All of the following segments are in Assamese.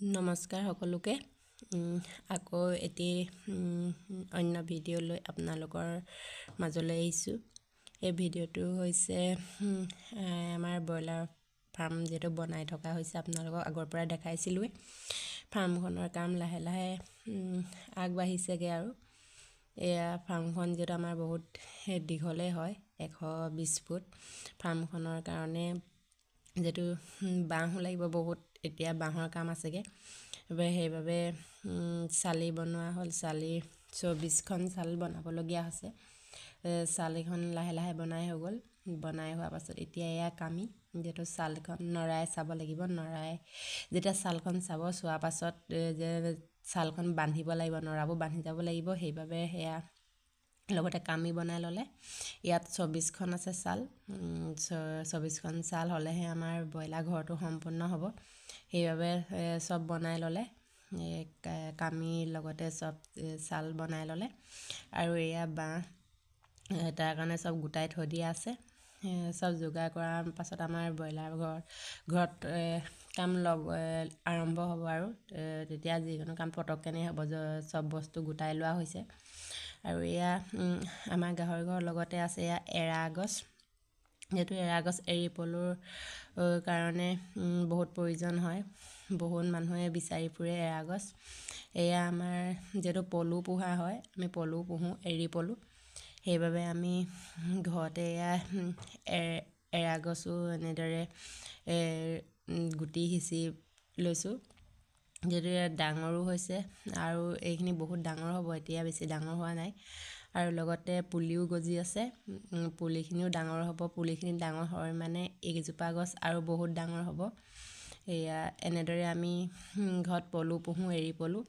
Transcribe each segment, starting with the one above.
নমস্কাৰ সকলোকে আকৌ এটি অন্য ভিডিঅ' লৈ আপোনালোকৰ মাজলৈ আহিছোঁ। এই ভিডিঅ'টো হৈছে আমাৰ ব্ৰইলাৰ ফাৰ্ম যেটো বনাই থকা হৈছে, আপোনালোকক আগৰ পৰা দেখাইছিলোৱে। ফাৰ্মখনৰ কাম লাহে লাহে আগবাঢ়িছেগে আৰু এয়া ফাৰ্মখন যেটো আমাৰ বহুত দীঘলে হয়, 120 ফুট। ফাৰ্মখনৰ কাৰণে যেটো বাঁহ লাগিব বহুত, এতিয়া বাঁহৰ কাম আছেগে। সেইবাবে চালি বনোৱা হ'ল, চালি 24খন চাল বনাবলগীয়া হৈছে। চালিখন লাহে লাহে বনাই হৈ গ'ল। বনাই হোৱাৰ পাছত এতিয়া এয়া কামি যেটো চালখন নৰাই চাব লাগিব। নৰাই যেতিয়া চালখন চাব, চোৱাৰ পাছত যে চালখন বান্ধিব লাগিব, নৰাবোৰ বান্ধি যাব লাগিব। সেইবাবে সেয়া লগতে কামি বনাই ল'লে। ইয়াত 24খন আছে চাল। 24খন চাল হ'লেহে আমাৰ ব্ৰইলাৰ ঘৰটো সম্পূৰ্ণ হ'ব। সেইবাবে চব বনাই ল'লে, কামিৰ লগতে চব চাল বনাই ল'লে। আৰু এয়া বাঁহ তাৰ কাৰণে চব গোটাই থৈ দিয়া আছে। চব যোগাৰ কৰাৰ পাছত আমাৰ ব্ৰইলাৰ ঘৰত কাম আৰম্ভ হ'ব আৰু তেতিয়া যিকোনো কাম পটককেনে হ'ব। চব বস্তু গোটাই লোৱা হৈছে। আৰু এয়া আমাৰ গাহৰি ঘৰৰ লগতে আছে এয়া এৰা গছ, যেটো এৰা গছ এৰী পলুৰ কাৰণে বহুত প্ৰয়োজন হয়। বহুত মানুহে বিচাৰি ফুৰে এৰা গছ। এয়া আমাৰ যেটো পলু পোহা হয়, আমি পলু পোহোঁ, এৰী পলু। সেইবাবে আমি ঘৰতে এয়া এৰা গছো এনেদৰে গুটি সিঁচি লৈছোঁ, যেটো ডাঙৰো হৈছে আৰু এইখিনি বহুত ডাঙৰ হ'ব। এতিয়া বেছি ডাঙৰ হোৱা নাই। আৰু লগতে পুলিও গজি আছে, পুলিখিনিও ডাঙৰ হ'ব। পুলিখিনি ডাঙৰ হয় মানে এইজোপা গছ আৰু বহুত ডাঙৰ হ'ব। এয়া এনেদৰে আমি ঘৰত পলু পোহোঁ, এৰী পলু।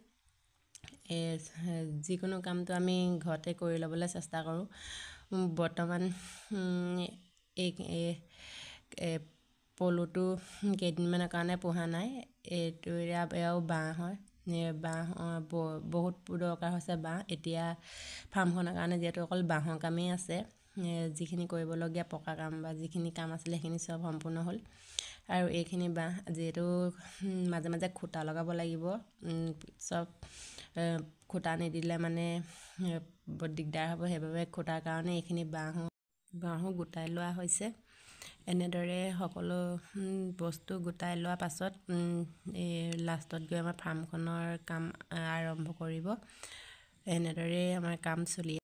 যিকোনো কামটো আমি ঘৰতে কৰি ল'বলৈ চেষ্টা কৰোঁ। বৰ্তমান এই পলুটো কেইদিনমানৰ কাৰণে পোহা নাই। এয়াও বাঁহ হয়। বাঁহ বহুত দৰকাৰ হৈছে বাঁহ। এতিয়া ফাৰ্মখনৰ কাৰণে যিহেতু অকল বাঁহৰ কামেই আছে, যিখিনি কৰিবলগীয়া পকা কাম বা যিখিনি কাম আছিলে সেইখিনি চব সম্পূৰ্ণ হ'ল। আৰু এইখিনি বাঁহ যিহেতু মাজে মাজে খুঁটা লগাব লাগিব। চব খুঁটা নিদিলে মানে বৰ দিগদাৰ হ'ব। সেইবাবে খুঁটাৰ কাৰণে এইখিনি বাঁহো গোটাই লোৱা হৈছে। এনেদৰে সকলো বস্তু গোটাই লোৱা পাছত লাষ্টত গৈ আমাৰ ফাৰ্মখনৰ কাম আৰম্ভ কৰিব। এনেদৰেই আমাৰ কাম চলি